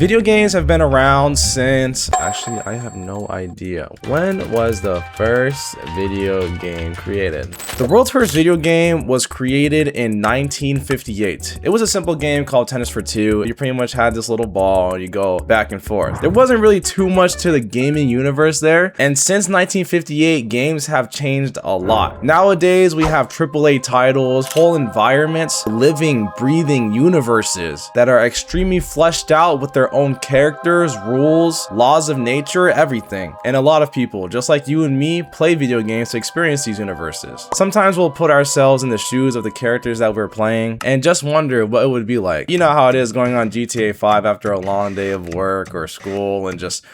Video games have been around since, actually, I have no idea. When was the first video game created? The world's first video game was created in 1958. It was a simple game called Tennis for Two. You pretty much had this little ball and you go back and forth. There wasn't really too much to the gaming universe there. And since 1958, games have changed a lot. Nowadays, we have AAA titles, whole environments, living, breathing universes that are extremely fleshed out with their own characters, rules, laws of nature, everything. And a lot of people, just like you and me, play video games to experience these universes. Sometimes we'll put ourselves in the shoes of the characters that we're playing and just wonder what it would be like. You know how it is going on GTA 5 after a long day of work or school, and just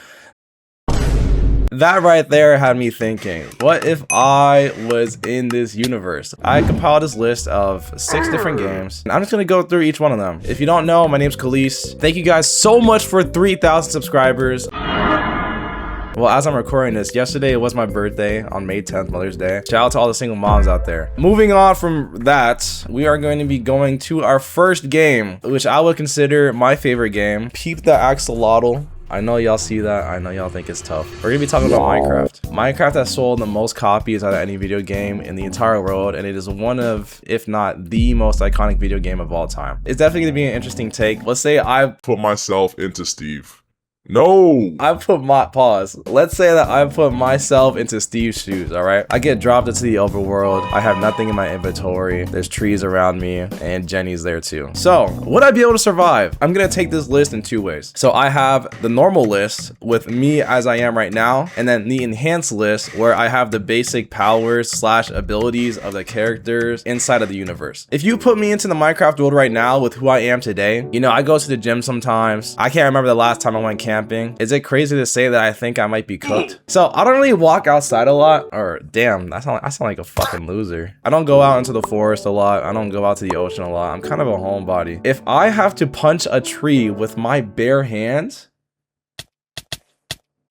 that right there had me thinking, what if I was in this universe? I compiled this list of 6 different games, and I'm just gonna go through each one of them. If you don't know, my name's Khalees. Thank you guys so much for 3,000 subscribers. Well, as I'm recording this, yesterday was my birthday on May 10th, Mother's Day. Shout out to all the single moms out there. Moving on from that, we are going to be going to our first game, which I would consider my favorite game, Peep the Axolotl. I know y'all see that. I know y'all think it's tough. We're gonna be talking about Minecraft. Minecraft has sold the most copies out of any video game in the entire world, and it is one of, if not the most iconic video game of all time. It's definitely gonna be an interesting take. Let's say I put myself into Steve. No! Let's say that I put myself into Steve's shoes, all right? I get dropped into the overworld. I have nothing in my inventory. There's trees around me, and Jenny's there too. So, would I be able to survive? I'm gonna take this list in 2 ways. So I have the normal list with me as I am right now, and then the enhanced list where I have the basic powers / abilities of the characters inside of the universe. If you put me into the Minecraft world right now with who I am today, you know, I go to the gym sometimes. I can't remember the last time I went camping. Is it crazy to say that I think I might be cooked? So I don't really walk outside a lot, or damn, I sound like a fucking loser. I don't go out into the forest a lot. I don't go out to the ocean a lot. I'm kind of a homebody. If I have to punch a tree with my bare hands,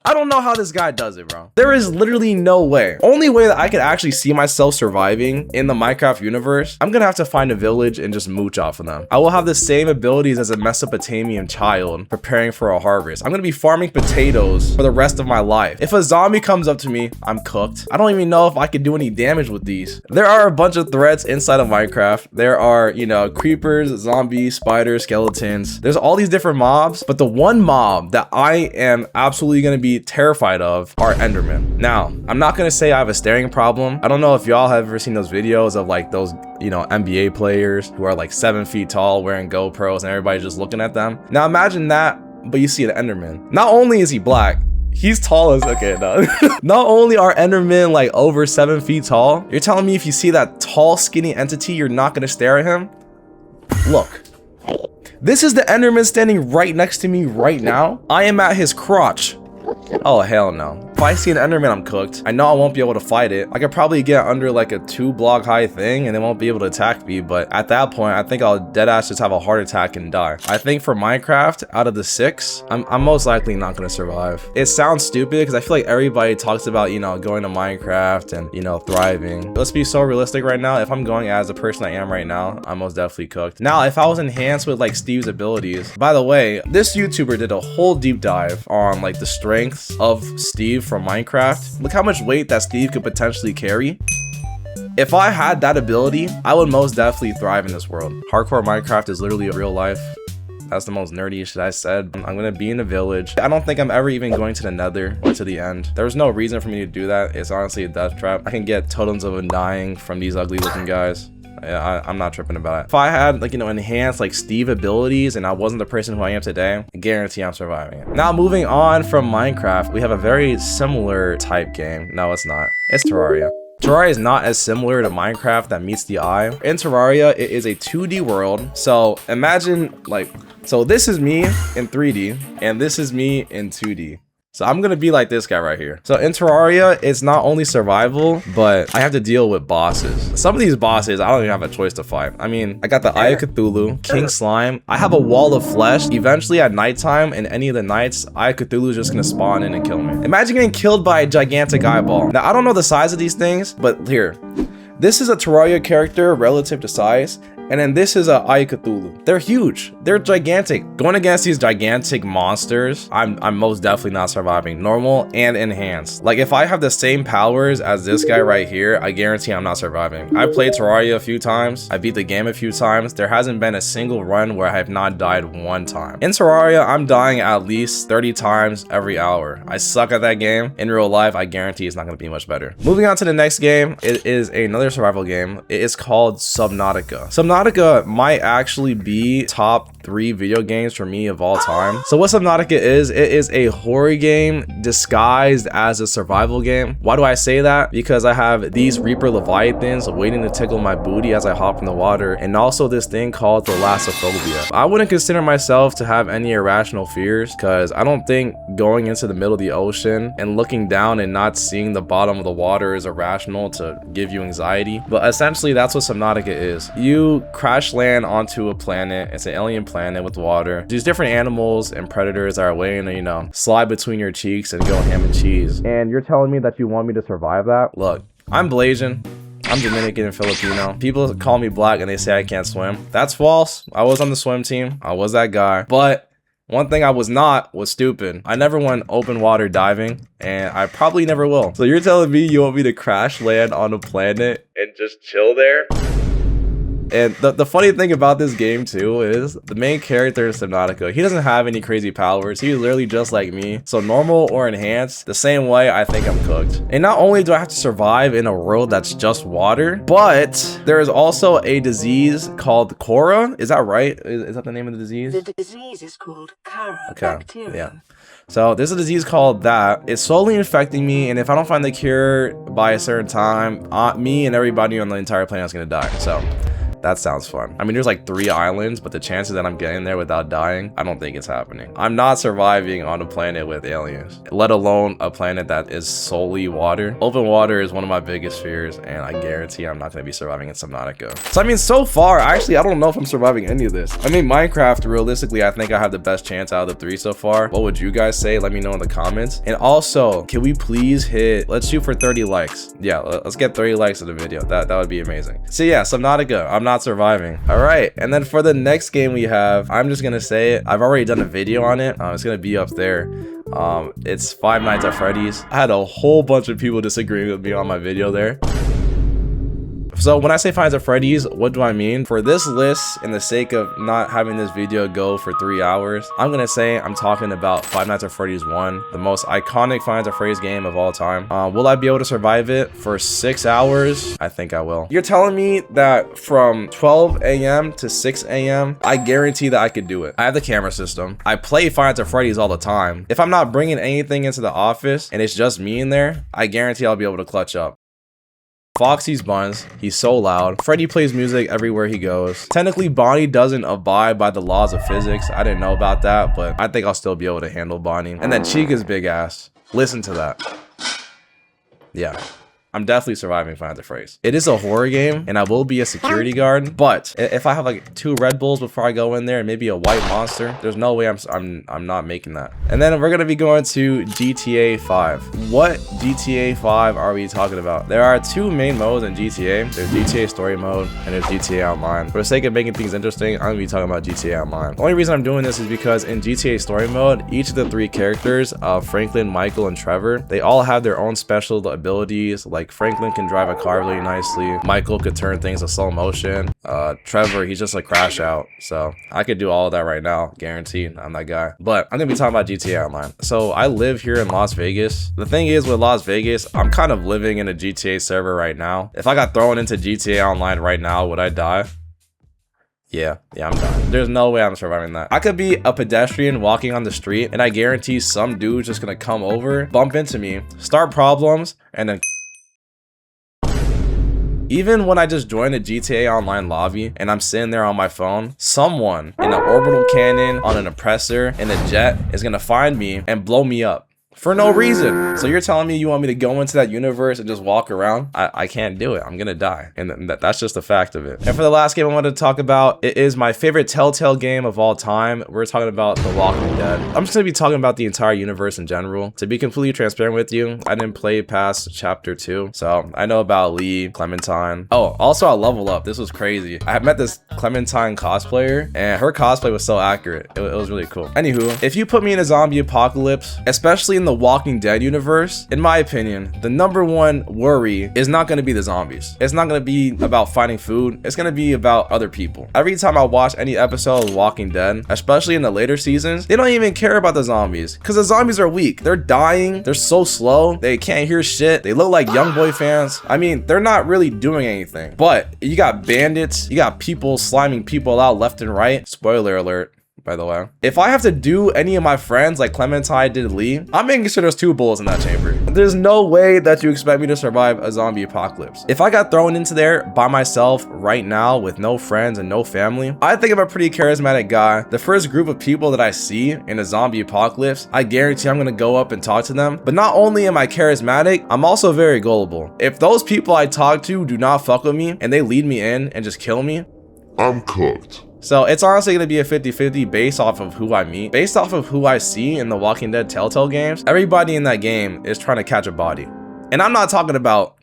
I don't know how this guy does it, bro. There is literally no way. Only way that I could actually see myself surviving in the Minecraft universe, I'm gonna have to find a village and just mooch off of them. I will have the same abilities as a Mesopotamian child preparing for a harvest. I'm gonna be farming potatoes for the rest of my life. If a zombie comes up to me, I'm cooked. I don't even know if I could do any damage with these. There are a bunch of threats inside of Minecraft. There are, you know, creepers, zombies, spiders, skeletons. There's all these different mobs, but the one mob that I am absolutely gonna be terrified of are Endermen. Now, I'm not gonna say I have a staring problem. I don't know if y'all have ever seen those videos of like those, you know, NBA players who are like 7 feet tall wearing GoPros and everybody's just looking at them. Now imagine that, but you see an Enderman. Not only is he black, he's tall as, okay, no. Not only are Endermen like over 7 feet tall, you're telling me if you see that tall, skinny entity, you're not gonna stare at him? Look. This is the Enderman standing right next to me right now. I am at his crotch. Oh, hell no. If I see an Enderman, I'm cooked. I know I won't be able to fight it. I could probably get under like a 2-block high thing and it won't be able to attack me. But at that point, I think I'll deadass just have a heart attack and die. I think for Minecraft, out of the 6, I'm most likely not going to survive. It sounds stupid because I feel like everybody talks about, you know, going to Minecraft and, you know, thriving. Let's be so realistic right now. If I'm going as the person I am right now, I'm most definitely cooked. Now, if I was enhanced with like Steve's abilities, by the way, this YouTuber did a whole deep dive on like the strengths of Steve from Minecraft. Look how much weight that Steve could potentially carry. If I had that ability, I would most definitely thrive in this world. Hardcore Minecraft is literally a real life. That's the most nerdy shit I said. I'm gonna be in a village. I don't think I'm ever even going to the nether or to the end. There's no reason for me to do that. It's honestly a death trap. I can get totems of undying from these ugly looking guys. Yeah, I'm not tripping about it. If I had like, you know, enhanced like Steve abilities and I wasn't the person who I am today, I guarantee I'm surviving it. Now moving on from Minecraft, we have a very similar type game. No, it's not. It's Terraria. Terraria is not as similar to Minecraft that meets the eye. In Terraria, it is a 2D world. So imagine like, so this is me in 3D and this is me in 2D. So I'm gonna be like this guy right here. So in Terraria, it's not only survival, but I have to deal with bosses. Some of these bosses, I don't even have a choice to fight. I mean, I got the Eye of Cthulhu, King Slime. I have a wall of flesh. Eventually at nighttime, in any of the nights, Eye of Cthulhu is just gonna spawn in and kill me. Imagine getting killed by a gigantic eyeball. Now, I don't know the size of these things, but here. This is a Terraria character relative to size. And then this is a Eye Cthulhu. They're huge. They're gigantic. Going against these gigantic monsters, I'm most definitely not surviving. Normal and enhanced. Like if I have the same powers as this guy right here, I guarantee I'm not surviving. I played Terraria a few times. I beat the game a few times. There hasn't been a single run where I have not died one time. In Terraria, I'm dying at least 30 times every hour. I suck at that game. In real life, I guarantee it's not going to be much better. Moving on to the next game, it is another survival game. It is called Subnautica. Subnautica might actually be top 3 video games for me of all time. So what Subnautica is, it is a horror game disguised as a survival game. Why do I say that? Because I have these Reaper Leviathans waiting to tickle my booty as I hop in the water, and also this thing called thalassophobia. I wouldn't consider myself to have any irrational fears, because I don't think going into the middle of the ocean and looking down and not seeing the bottom of the water is irrational to give you anxiety. But essentially that's what Subnautica is. You crash land onto a planet. It's an alien planet with water. There's different animals and predators that are waiting to, you know, slide between your cheeks and go ham and cheese. And you're telling me that you want me to survive that? Look, I'm Blasian. I'm Dominican and Filipino. People call me black and they say I can't swim. That's false. I was on the swim team. I was that guy. But one thing I was not was stupid. I never went open water diving, and I probably never will. So you're telling me you want me to crash land on a planet and just chill there? And the funny thing about this game too is the main character is Subnautica. He doesn't have any crazy powers. He's literally just like me. So normal or enhanced, the same way, I think I'm cooked. And not only do I have to survive in a world that's just water, but there is also a disease called Cora. Is that right? Is that the name of the disease? The disease is called Cara bacteria. Yeah. So there's a disease called that. It's slowly infecting me, and if I don't find the cure by a certain time, me and everybody on the entire planet is gonna die. So that sounds fun. I mean, there's like 3 islands, but the chances that I'm getting there without dying, I don't think it's happening. I'm not surviving on a planet with aliens, let alone a planet that is solely water. Open water is one of my biggest fears, and I guarantee I'm not going to be surviving in Subnautica. So I mean, so far, actually, I don't know if I'm surviving any of this. I mean, Minecraft, realistically, I think I have the best chance out of the 3 so far. What would you guys say? Let me know in the comments. And also, can we please hit, let's shoot for 30 likes. Yeah, let's get 30 likes of the video. That would be amazing. So yeah, Subnautica, I'm not surviving. All right, and then for the next game we have, I'm just gonna say it, I've already done a video on it. It's gonna be up there. It's Five Nights at Freddy's. I had a whole bunch of people disagreeing with me on my video there. So when I say Five Nights at Freddy's, what do I mean? For this list, in the sake of not having this video go for 3 hours, I'm gonna say I'm talking about Five Nights at Freddy's 1, the most iconic Five Nights at Freddy's game of all time. Will I be able to survive it for 6 hours? I think I will. You're telling me that from 12 a.m. to 6 a.m., I guarantee that I could do it. I have the camera system. I play Five Nights at Freddy's all the time. If I'm not bringing anything into the office and it's just me in there, I guarantee I'll be able to clutch up. Foxy's buns. He's so loud. Freddy plays music everywhere he goes. Technically, Bonnie doesn't abide by the laws of physics. I didn't know about that, but I think I'll still be able to handle Bonnie. And then Chica's big ass. Listen to that. Yeah. I'm definitely surviving Five Nights at Freddy's. It is a horror game, and I will be a security guard. But if I have like 2 Red Bulls before I go in there, and maybe a white monster, there's no way I'm not making that. And then we're gonna be going to GTA 5. What GTA 5 are we talking about? There are 2 main modes in GTA. There's GTA Story Mode and there's GTA Online. For the sake of making things interesting, I'm gonna be talking about GTA Online. The only reason I'm doing this is because in GTA Story Mode, each of the 3 characters, Franklin, Michael, and Trevor, they all have their own special abilities. Like Franklin can drive a car really nicely. Michael could turn things to slow motion. Trevor, he's just a crash out. So I could do all of that right now, guaranteed. I'm that guy. But I'm gonna be talking about GTA Online. So I live here in Las Vegas. The thing is with Las Vegas, I'm kind of living in a GTA server right now. If I got thrown into GTA Online right now, would I die? Yeah, I'm done. There's no way I'm surviving that. I could be a pedestrian walking on the street, and I guarantee some dude's just gonna come over, bump into me, start problems, and then even when I just joined a GTA Online lobby and I'm sitting there on my phone, someone in an orbital cannon, on an oppressor, in a jet is gonna find me and blow me up. for no reason. So you're telling me you want me to go into that universe and just walk around? I can't do it. I'm gonna die. And that's just a fact of it. And for the last game I wanted to talk about, it is my favorite Telltale game of all time. We're talking about The Walking Dead. I'm just gonna be talking about the entire universe in general. To be completely transparent with you, I didn't play past chapter 2. So I know about Lee, Clementine. Oh, also I level up. This was crazy. I met this Clementine cosplayer and her cosplay was so accurate. It was really cool. Anywho, if you put me in a zombie apocalypse, especially in the Walking Dead universe, in my opinion, the #1 worry is not going to be the zombies. It's not going to be about finding food. It's going to be about other people. Every time I watch any episode of Walking Dead, especially in the later seasons, they don't even care about the zombies because the zombies are weak. They're dying. They're so slow. They can't hear shit. They look like YoungBoy fans. I mean, they're not really doing anything. But you got bandits. You got people sliming people out left and right. Spoiler alert, by the way. If I have to do any of my friends like Clementine did Lee, I'm making sure there's 2 bullets in that chamber. There's no way that you expect me to survive a zombie apocalypse. If I got thrown into there by myself right now with no friends and no family, I think I'm a pretty charismatic guy. The first group of people that I see in a zombie apocalypse, I guarantee I'm gonna go up and talk to them. But not only am I charismatic, I'm also very gullible. If those people I talk to do not fuck with me and they lead me in and just kill me, I'm cooked. so it's honestly going to be a 50-50 based off of who I meet. Based off of who I see in the Walking Dead Telltale games, everybody in that game is trying to catch a body. And I'm not talking about,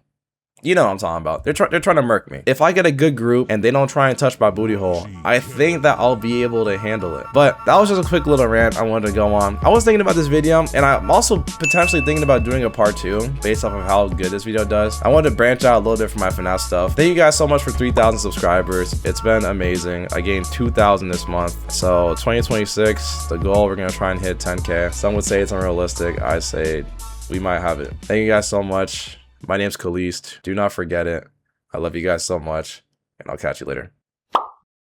you know what I'm talking about. They're trying to murk me. If I get a good group and they don't try and touch my booty hole, I think that I'll be able to handle it. But that was just a quick little rant I wanted to go on. I was thinking about this video and I'm also potentially thinking about doing a part 2 based off of how good this video does. I wanted to branch out a little bit from my FNAF stuff. Thank you guys so much for 3,000 subscribers. It's been amazing. I gained 2,000 this month. So 2026, the goal, we're going to try and hit 10K. Some would say it's unrealistic. I say we might have it. Thank you guys so much. My name's Kalist. Do not forget it. I love you guys so much, and I'll catch you later.